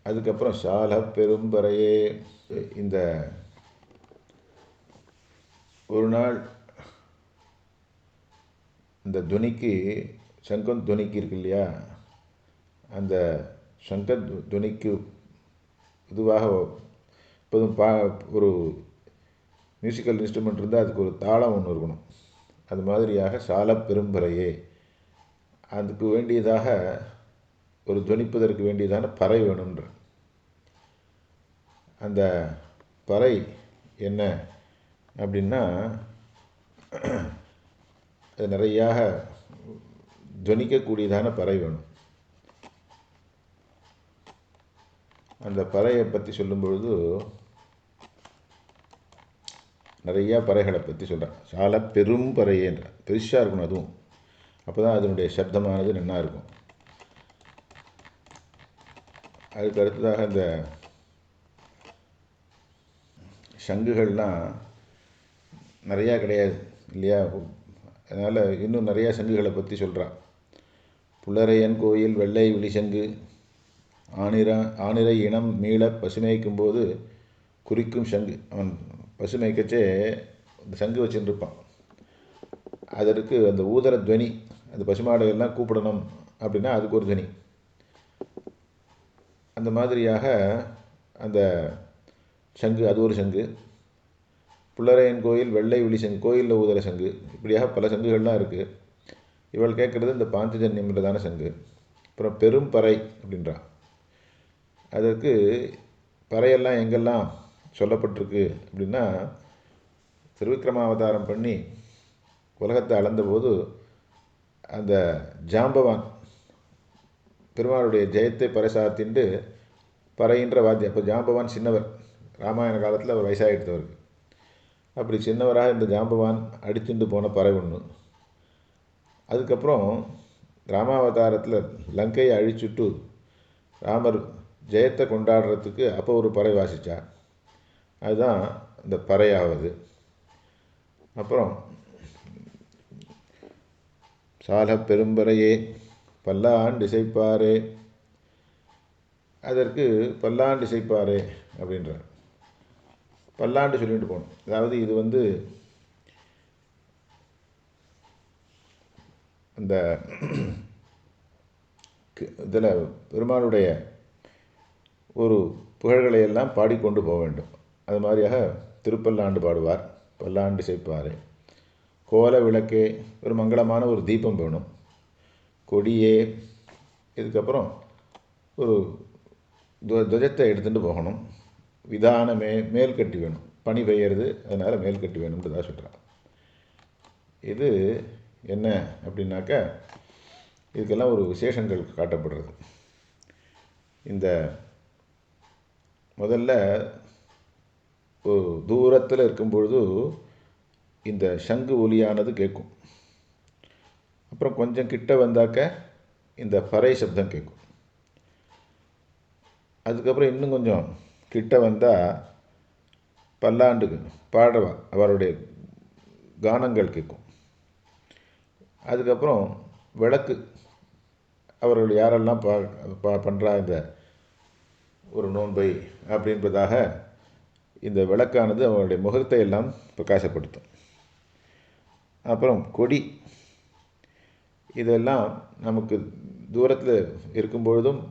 A: அதுக்கப்புறம் சால பெரும்பறையே. இந்த ஒரு நாள் இந்த துணிக்கு சங்கம் துணிக்கு இருக்கு இல்லையா, அந்த சங்க துணிக்கு இதுவாக இப்போதும் ஒரு மியூசிக்கல் இன்ஸ்ட்ருமெண்ட் இருந்தால் அதுக்கு ஒரு தாளம் ஒன்று இருக்கணும். அது மாதிரியாக சால பெரும்பறையே அதுக்கு வேண்டியதாக ஒரு துணிப்பதற்கு வேண்டியதான பறை வேணுன்ற. அந்த பறை என்ன அப்படின்னா, அது நிறையாக துணிக்கக்கூடியதான பறை வேணும். அந்த பறையை பற்றி சொல்லும் பொழுது நிறையா பறைகளை பற்றி சொல்கிறேன். சால பெரும் பறையேன்ற பெருசாக இருக்கணும். அதுவும் அப்போ தான் அதனுடைய சப்தமானது நன்னா இருக்கும். அதுக்கு அடுத்ததாக இந்த சங்குகள்லாம் நிறையா கிடையாது இல்லையா? அதனால் இன்னும் நிறையா சங்குகளை பற்றி சொல்கிறான். புல்லரையன் கோயில் வெள்ளை விழிசங்கு ஆனிரை இனம் மீள பசுமைக்கும் போது குறிக்கும் சங்கு. அவன் பசுமைக்கச்சே இந்த சங்கு வச்சுட்டு இருப்பான். அதற்கு அந்த ஊதர துவனி, அந்த பசுமாடுகள்லாம் கூப்பிடணும் அப்படின்னா அதுக்கு ஒரு துவனி. அந்த மாதிரியாக அந்த சங்கு, அது ஒரு சங்கு. புல்லரையன் கோயில் வெள்ளை விழி சங்கு, கோயிலில் ஊதர சங்கு, இப்படியாக பல சங்குகள்லாம் இருக்குது. இவள் கேட்குறது இந்த பாஞ்சஜன்யம்ன்றதான சங்கு. அப்புறம் பெரும் பறை அப்படின்றான். அதற்கு பறையெல்லாம் எங்கெல்லாம் சொல்லப்பட்டிருக்கு அப்படின்னா, திருவிக்ரமாவதாரம் பண்ணி உலகத்தை அளந்தபோது அந்த ஜாம்பவான் பெருமாளுடைய ஜெயத்தை பறைசாத்திண்டு பறையின்ற வாத்தியம். அப்போ ஜாம்பவான் சின்னவர், ராமாயண காலத்தில் அவர் வயசாகிடுத்தவருக்கு. அப்படி சின்னவராக இந்த ஜாம்பவான் அடித்துண்டு போன பறை ஒன்று. அதுக்கப்புறம் ராமாவதாரத்தில் லங்கையை அழிச்சுட்டு ராமர் ஜெயத்தை கொண்டாடுறதுக்கு அப்போ ஒரு பறை வாசித்தார். அதுதான் இந்த பறையாவது. அப்புறம் சால பெரும்பறையே பல்லாண்டு இசைப்பாரே, அதற்கு பல்லாண்டு இசைப்பாரே அப்படின்றார். பல்லாண்டு சொல்லிட்டு போகணும். அதாவது இது அந்த இதில் பெருமாளுடைய ஒரு புகழ்களை எல்லாம் பாடிக்கொண்டு போக வேண்டும். அது மாதிரியாக திருப்பல்லாண்டு பாடுவார், பல்லாண்டு இசைப்பாரே. கோல விளக்கே, ஒரு மங்களமான ஒரு தீபம் வேணும். கொடியே, இதுக்கப்புறம் ஒரு துவஜத்தை எடுத்துகிட்டு போகணும். விதானமே, மேல் கட்டி வேணும். பனி பெய்யறது, அதனால் மேல் கட்டி வேணும்ன்றதாக சொல்கிறான். இது என்ன அப்படின்னாக்க, இதுக்கெல்லாம் ஒரு விசேஷங்கள் காட்டப்படுறது. இந்த முதல்ல ஒரு தூரத்தில் இருக்கும்பொழுது இந்த சங்கு ஒலியானது கேட்கும். அப்புறம் கொஞ்சம் கிட்ட வந்தாக்க இந்த பறை சப்தம் கேட்கும். அதுக்கப்புறம் இன்னும் கொஞ்சம் கிட்ட வந்தால் பல்லாண்டுக்கு பாடுவா அவருடைய கானங்கள் கேட்கும். அதுக்கப்புறம் விளக்கு, அவர்கள் யாரெல்லாம் பண்ணுறா இந்த ஒரு நோன்பை அப்படின்றதாக இந்த விளக்கானது அவருடைய முகத்தை எல்லாம் பிரகாசப்படுத்தும். அப்புறம் கொடி, இதெல்லாம் நமக்கு தூரத்தில் இருக்கும்பொழுதும்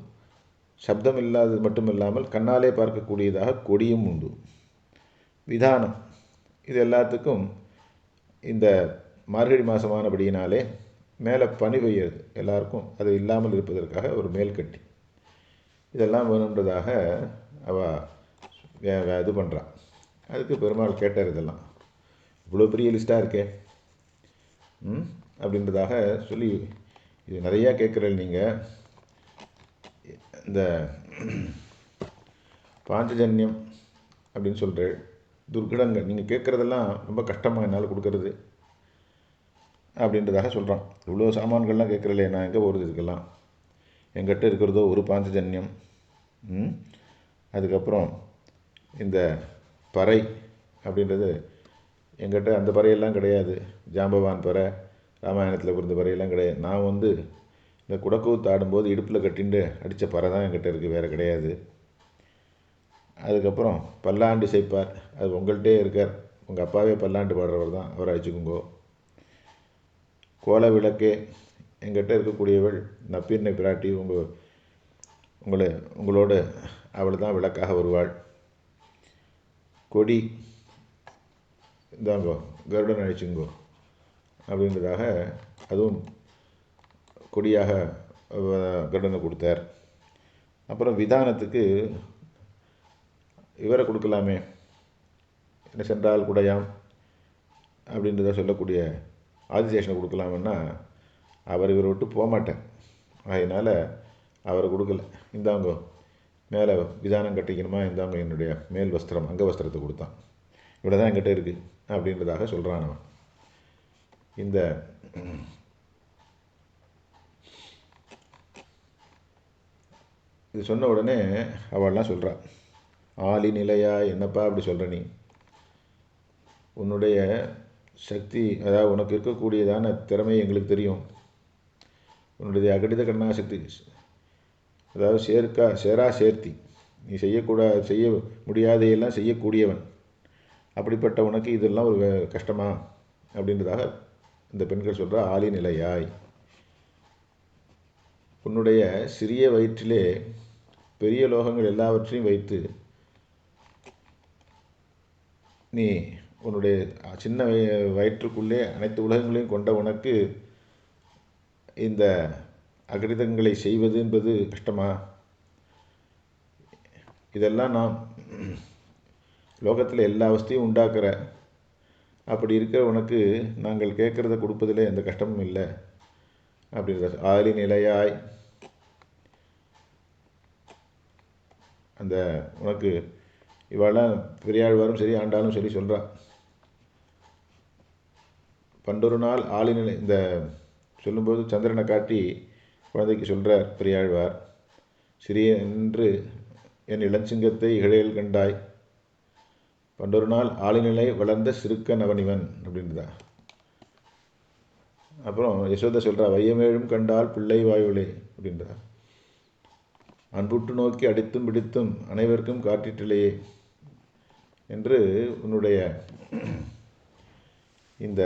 A: சப்தம் இல்லாதது மட்டும் இல்லாமல் கண்ணாலே பார்க்கக்கூடியதாக கொடியும் உண்டு. விதானம், இது எல்லாத்துக்கும் இந்த மார்கழி மாதமானபடியினாலே மேலே பனி பெய்யுறது எல்லாருக்கும், அது இல்லாமல் இருப்பதற்காக ஒரு மேல் கட்டி, இதெல்லாம் வேணுன்றதாக அவள் இது பண்ணுறான். அதுக்கு பெருமாள் கேட்டார், இதெல்லாம் இவ்வளோ பெரிய லிஸ்ட்டாக இருக்கே அப்படின்றதாக சொல்லி, இது நிறையா கேட்குறீங்க நீங்கள். இந்த பாஞ்சஜன்யம் அப்படின்னு சொல்கிற துர்கடங்கள் நீங்கள் கேட்குறதெல்லாம் ரொம்ப கஷ்டமாக என்னால் கொடுக்கறது அப்படின்றதாக சொல்கிறான். இவ்வளோ சாமான்கள்லாம் கேட்குறல, நான் எங்கே போகிறது இதுக்கெல்லாம்? என்கிட்ட இருக்கிறதோ ஒரு பாஞ்சஜன்யம். அதுக்கப்புறம் இந்த பறை அப்படின்றது என்கிட்ட அந்த பறையெல்லாம் கிடையாது. ஜாம்பவான் பறை, ராமாயணத்தில் பிறந்த பறையெல்லாம் கிடையாது. நான் இந்த குடக்கூத்து ஆடும்போது இடுப்பில் கட்டிண்டு அடித்த பறை தான் என்கிட்ட இருக்குது, வேறு கிடையாது. அதுக்கப்புறம் பல்லாண்டு இசைப்பார், அது உங்கள்கிட்டே இருக்கார், உங்கள் அப்பாவே பல்லாண்டு பாடுறவர் தான், அவரை அழைச்சிக்குங்கோ. கோல விளக்கே, என்கிட்ட இருக்கக்கூடியவள் நப்பீர்னை பிராட்டி, உங்களோட அவள் தான் விளக்காக வருவாள். கொடி, இந்தாங்கோ கருடன் அழைச்சிங்கோ அப்படின்றதாக அதுவும் கொடியாக கருடனை கொடுத்தார். அப்புறம் விதானத்துக்கு இவரை கொடுக்கலாமே, என்ன சென்றால் குடையாம் அப்படின்றத சொல்லக்கூடிய ஆதிசேஷனை கொடுக்கலாமுன்னா அவர் இவரை விட்டு போக மாட்டேன், அதனால் அவரை கொடுக்கல. இந்தாங்கோ மேலே விதானம் கட்டிக்கணுமா, இந்தாங்க என்னுடைய மேல் வஸ்திரம், அங்க வஸ்திரத்தை கொடுத்தான். இவ்வளோ தான் என்கிட்ட இருக்குது அப்படின்றதாக சொல்கிறான் அவன். இந்த இது சொன்ன உடனே அவள்லாம் சொல்கிறான், ஆலி நிலையா, என்னப்பா அப்படி சொல்கிற நீ? உன்னுடைய சக்தி, அதாவது உனக்கு இருக்கக்கூடியதான திறமை எங்களுக்கு தெரியும். உன்னுடைய அகடித கண்ணா சக்தி, அதாவது சேரா சேர்த்தி, நீ செய்ய முடியாதையெல்லாம் செய்யக்கூடியவன். அப்படிப்பட்ட உனக்கு இதெல்லாம் ஒரு கஷ்டமா அப்படின்றதாக இந்த பெண்கள் சொல்கிற ஆளி நிலையாய். உன்னுடைய சிறிய வயிற்றிலே பெரிய லோகங்கள் எல்லாவற்றையும் வைத்து நீ உன்னுடைய சின்ன வயிற்றுக்குள்ளே அனைத்து உலகங்களையும் கொண்ட உனக்கு இந்த அகடிதங்களை செய்வது என்பது கஷ்டமா? இதெல்லாம் நாம் லோகத்தில் எல்லா வசதியும் உண்டாக்குற, அப்படி இருக்கிற உனக்கு நாங்கள் கேட்குறத கொடுப்பதில் எந்த கஷ்டமும் இல்லை அப்படின்ற ஆளி நிலையாய். அந்த உனக்கு இவெல்லாம் பெரியாழ்வாரும் சரி ஆண்டாலும் சரி சொல்கிறா. பண்டொரு நாள் ஆளிநிலை இந்த சொல்லும்போது சந்திரனை காட்டி குழந்தைக்கு சொல்கிறார் பெரியாழ்வார். சிறிய என்று என் இளஞ்சிங்கத்தை இழையல் கண்டாய், பண்டொரு நாள் ஆளிநிலை வளர்ந்த சிறுக்கன் அவனிவன் அப்படின்றதா. அப்புறம் யசோதை சொல்கிறா, வையமேழும் கண்டால் பிள்ளை வாயுளே அப்படின்றதா. அன்புட்டு நோக்கி அடித்தும் பிடித்தும் அனைவருக்கும் காட்டிட்டிலேயே என்று உன்னுடைய இந்த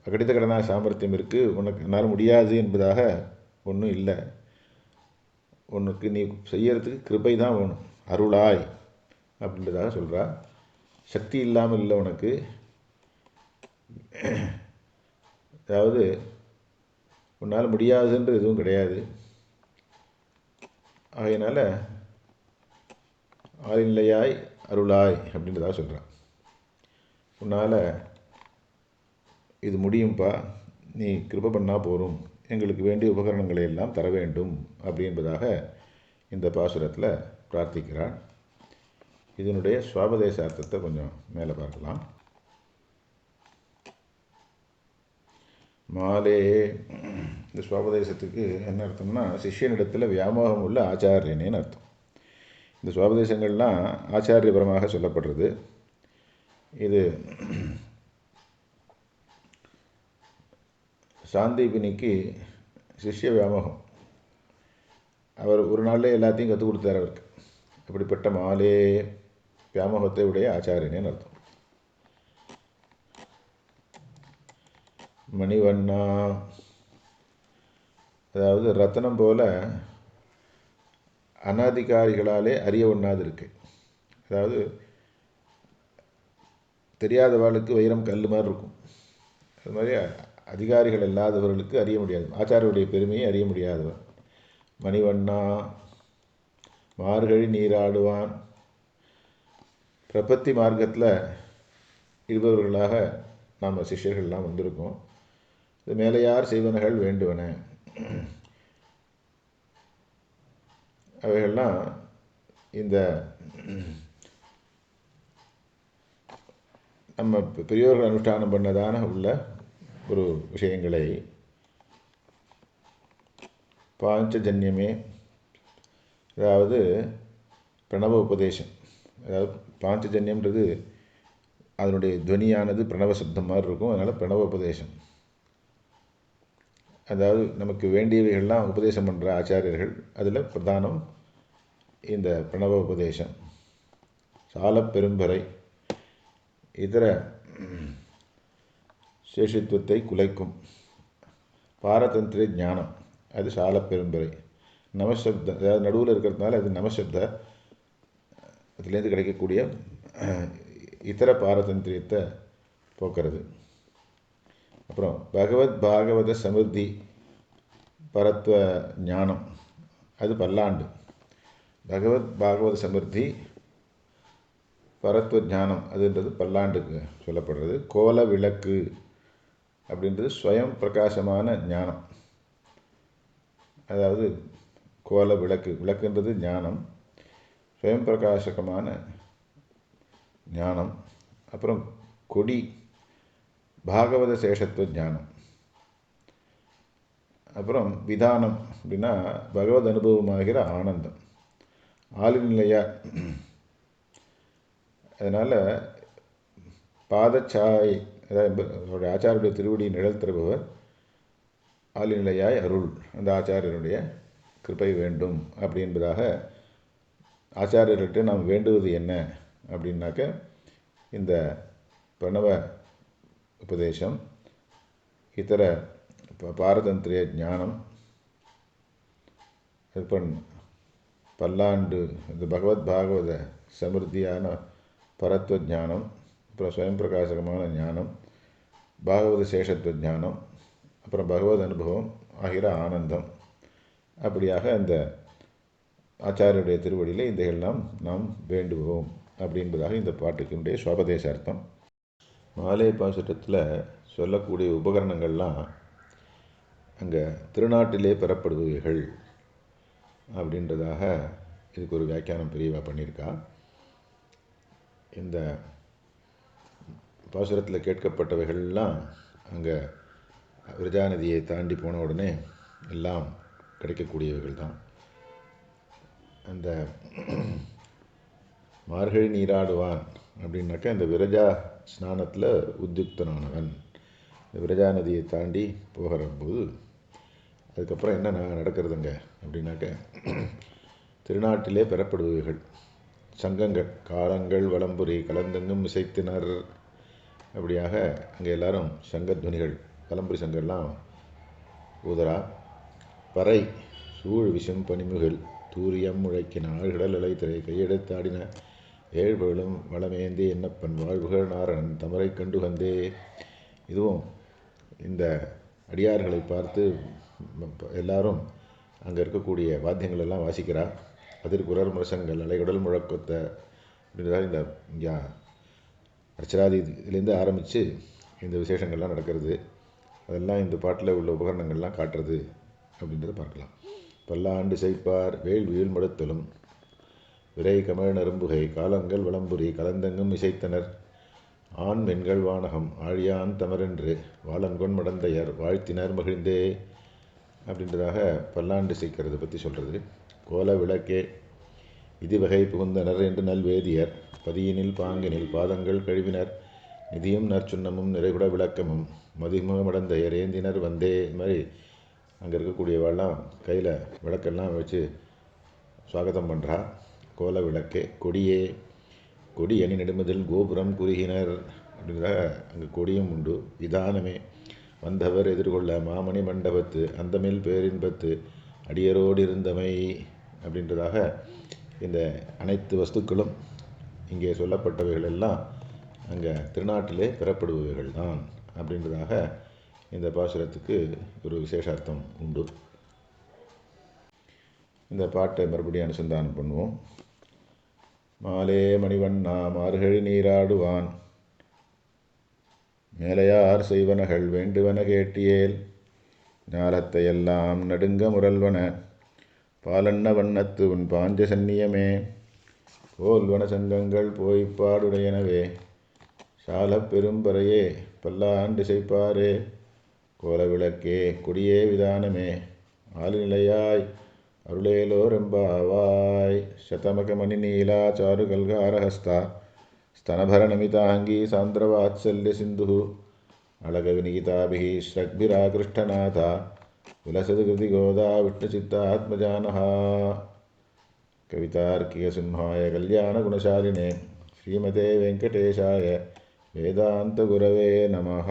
A: அகடித கடனா சாமர்த்தியம் இருக்குது. உனக்கு என்னால் முடியாது என்பதாக ஒன்றும் இல்லை. உனக்கு நீ செய்யறதுக்கு கிருபை தான் வேணும், அருளாய் அப்படின்றதாக சொல்கிறா. சக்தி இல்லாமல் இல்லை உனக்கு. அதாவது உன்னால் முடியாதுன்ற எதுவும் கிடையாது. ஆகையினால ஆளிநிலையாய் அருளாய் அப்படின்றதாக சொல்கிறான். உன்னால் இது முடியும்பா, நீ கிருபை பண்ணால் போரும், எங்களுக்கு வேண்டிய உபகரணங்களை எல்லாம் தர வேண்டும் அப்படி என்பதாக இந்த பாசுரத்தில் பிரார்த்திக்கிறான். இதனுடைய சுவாபதேச அர்த்தத்தை கொஞ்சம் மேலே பார்க்கலாம். மாலே, இந்த சுவாபதேசத்துக்கு என்ன அர்த்தம்னா, சிஷ்யனிடத்தில் வியாமோகம் உள்ள ஆச்சாரியனேன்னு அர்த்தம். இந்த சுவாபதேசங்கள்லாம் ஆச்சாரியபரமாக சொல்லப்படுறது. இது சாந்தீபினிக்கு சிஷ்ய வியாமோகம். அவர் ஒரு நாளில் எல்லாத்தையும் கற்றுக் கொடுத்தார் அவருக்கு. அப்படிப்பட்ட மாலே வியாமோகத்தை உடைய ஆச்சாரியனேன்னு அர்த்தம். மணிவண்ணா, அதாவது ரத்தனம் போல அனாதிகாரிகளாலே அறிய ஒண்ணாது இருக்கு. அதாவது தெரியாதவர்களுக்கு வைரம் கல் மாதிரி இருக்கும். அது மாதிரி அதிகாரிகள் இல்லாதவர்களுக்கு அறிய முடியாது, ஆச்சாரியருடைய பெருமையை அறிய முடியாதவர். மணிவண்ணா, மார்கழி நீராடுவான். பிரபத்தி மார்க்கத்தில் இருப்பவர்களாக நாம் சிஷ்யர்கள்லாம் வந்திருக்கோம். இது மேலையார் செய்வனகள் வேண்டுவன, அவைகள்லாம் இந்த நம்ம பெரியோர்கள் அனுஷ்டானம் பண்ணதான உள்ள ஒரு விஷயங்களை பாஞ்சஜன்யமே, அதாவது பிரணவ உபதேசம். அதாவது பாஞ்சஜன்யம்ன்றது அதனுடைய துவனியானது பிரணவ சப்தம் மாதிரி இருக்கும். அதனால் பிரணவ உபதேசம். அதாவது நமக்கு வேண்டியவைகள்லாம் உபதேசம் பண்ணுற ஆச்சாரியர்கள், அதில் பிரதானம் இந்த பிரணவ உபதேசம். சால பெரும்பறை இதர சேஷித்துவத்தை குலைக்கும் பாரதந்திர ஞானம், அது சால பெரும்பறை. நமசப்த, அதாவது நடுவில் இருக்கிறதுனால அது நமசப்த, அதுலேருந்து கிடைக்கக்கூடிய இதர பாரதந்திரியத்தை போக்குறது. அப்புறம் பகவத் பாகவத சமிருத்தி பரத்வ ஞானம், அது பல்லாண்டு. பகவத் பாகவத சமிருத்தி பரத்வ ஞானம் அதுன்றது பல்லாண்டுக்கு சொல்லப்படுறது. கோல விளக்கு அப்படின்றது ஸ்வயம் பிரகாசமான ஞானம். அதாவது கோல விளக்கு, விளக்குன்றது ஞானம், ஸ்வயம் பிரகாசகமான ஞானம். அப்புறம் கொடி பாகவத சேஷத்துவ ஞானம். அப்புறம் விதானம் அப்படின்னா பகவத் அனுபவமாகிற ஆனந்தம், ஆளுநிலையா. அதனால் பாதச்சாய், அதாவது அவருடைய ஆச்சாரியருடைய திருவடி நிழல் தருபவர். ஆளிநிலையாய் அருள், அந்த ஆச்சாரியனுடைய கிருபை வேண்டும் அப்படி என்பதாக ஆச்சாரியர்கிட்ட நாம் வேண்டுவது என்ன அப்படின்னாக்க இந்த பிரணவ உபதேசம், இதர பாரதந்திரிய ஞானம், பல்லாண்டு இந்த பகவத் பாகவத சமிருத்தியான பரத்வ ஞானம், அப்புறம் ஸ்வயம் பிரகாசகமான ஞானம், பாகவத சேஷத்துவ ஞானம், அப்புறம் பகவத் அனுபவம் ஆகிற ஆனந்தம், அப்படியாக அந்த ஆச்சாரியருடைய திருவடியில் இந்த எல்லாம் நாம் வேண்டுவோம் அப்படி என்பதாக இந்த பாட்டுக்கினுடைய சுவாபதேச அர்த்தம். மாலை பாசுரத்தில் சொல்லக்கூடிய உபகரணங்கள்லாம் அங்கே திருநாட்டிலே பெறப்படுபவைகள் அப்படின்றதாக இதுக்கு ஒரு வியாக்கியானம் பெரியவா பண்ணியிருக்கா. இந்த பாசுரத்தில் கேட்கப்பட்டவைகள்லாம் அங்கே விரஜா நதியை தாண்டி போன உடனே எல்லாம் கிடைக்கக்கூடியவைகள் தான். அந்த மார்கழி நீராடுவான் அப்படின்னாக்கா இந்த விரஜா ஸ்நானத்தில் உத்யுக்தனானவன். இந்த விரஜா நதியை தாண்டி போகிற போது அதுக்கப்புறம் என்ன நடக்கிறதுங்க அப்படின்னாக்க திருநாட்டிலே பெறப்படுபவைகள் சங்கங்கள், காலங்கள் வலம்புரி கலந்தெங்கும் இசைத்தினர், அப்படியாக அங்கே எல்லாரும் சங்கத்வனிகள், வலம்புரி சங்கெல்லாம் ஊதரா. பறை சூழ் விஷம் பனிமுகில் தூரியம் முழக்கின ஆழ்கடல் அலைத்திரை கையெடுத்தாடின ஏழ்பொழும் வளமேந்தி என்னப்பன் வாழ்வுகள் நாரணன் தமரை கண்டு வந்தே. இதுவும் இந்த அடியார்களை பார்த்து எல்லாரும் அங்கே இருக்கக்கூடிய வாத்தியங்கள் எல்லாம் வாசிக்கிறார். அதிர்குரல் முரசங்கள் அலைகுடல் முழக்கொத்த அப்படின்றதாக இந்த இங்கே அர்ச்சராதியிலேருந்து ஆரம்பித்து இந்த விசேஷங்கள்லாம் நடக்கிறது. அதெல்லாம் இந்த பாட்டில் உள்ள உபகரணங்கள்லாம் காட்டுறது அப்படின்றத பார்க்கலாம். பல்லாண்டு செய்ப்பார் வேல் வீழ் முடத்தலும் விரை கமழ் நரும்புகை காலங்கள் வளம்புரி கலந்தெங்கும் இசைத்தனர் ஆண் பெண்கள் வானகம் ஆழியான் தமரென்று வாழங்கொன் மடந்தையர் வாழ்த்தினர் மகிழ்ந்தே அப்படின்றதாக பல்லாண்டு இசைக்கிறத பற்றி சொல்கிறது. கோல விளக்கே விதிவகை புகுந்தனர் என்று நல்வேதியர் பதியினில் பாங்கினில் பாதங்கள் கழுவினர் நிதியும் நற்சுண்ணமும் நிறைகுட விளக்கமும் மதிமுகமடந்தையர் ஏந்தினர் வந்தே. இது மாதிரி அங்கே இருக்கக்கூடியவாள்லாம் கையில் விளக்கெல்லாம் வச்சு சுவாகதம் பண்ணுறா. கோல விளக்கே கொடியே கொடி அணி நெடுமதில் கோபுரம் குறுகினர் அப்படின்ற அங்கே கொடியும் உண்டு. விதானமே வந்தவர் எதிர்கொள்ள மாமணி மண்டபத்து அந்தமில் பேரின்பத்து அடியரோடு இருந்தமை அப்படின்றதாக இந்த அனைத்து வஸ்துக்களும் இங்கே சொல்லப்பட்டவைகள் எல்லாம் அங்கே திருநாட்டிலே பெறப்படுபவைகள் தான் அப்படின்றதாக இந்த பாசுரத்துக்கு ஒரு விசேஷார்த்தம் உண்டு. இந்த பாட்டை மறுபடியும் அனுசந்தானம் பண்ணுவோம். மாலே மணிவண்ணா மார்கழி நீராடுவான் மேலையார் செய்வனகள் வேண்டுவன கேட்டியேல் ஞாலத்தையெல்லாம் நடுங்க முரல்வன பாலண்ண வண்ணத்து உன் பாஞ்ச சந்நியமே போல்வன சங்கங்கள் போய்ப்பாடுடையனவே சாலப் பெரும்பறையே பல்லாண்டு செய்ப்பாரே கோல விளக்கே கொடியே விதானமே ஆளுநிலையாய் அருளேலோரெம்பாவாய் சதமகமணி நீலா சாருகல்காரஹஸ்தா स्तनभरनमिताङ्गी सान्द्रवात्सल्यसिन्धुः अलगविनिगिताभिः श्रग्भिराकृष्टनाथा विलसद्गृतिगोदा विष्णुचित्तात्मजानः कवितार्किकसिंहाय कल्याणगुणशालिने श्रीमते वेङ्कटेशाय वेदान्तगुरवे नमः।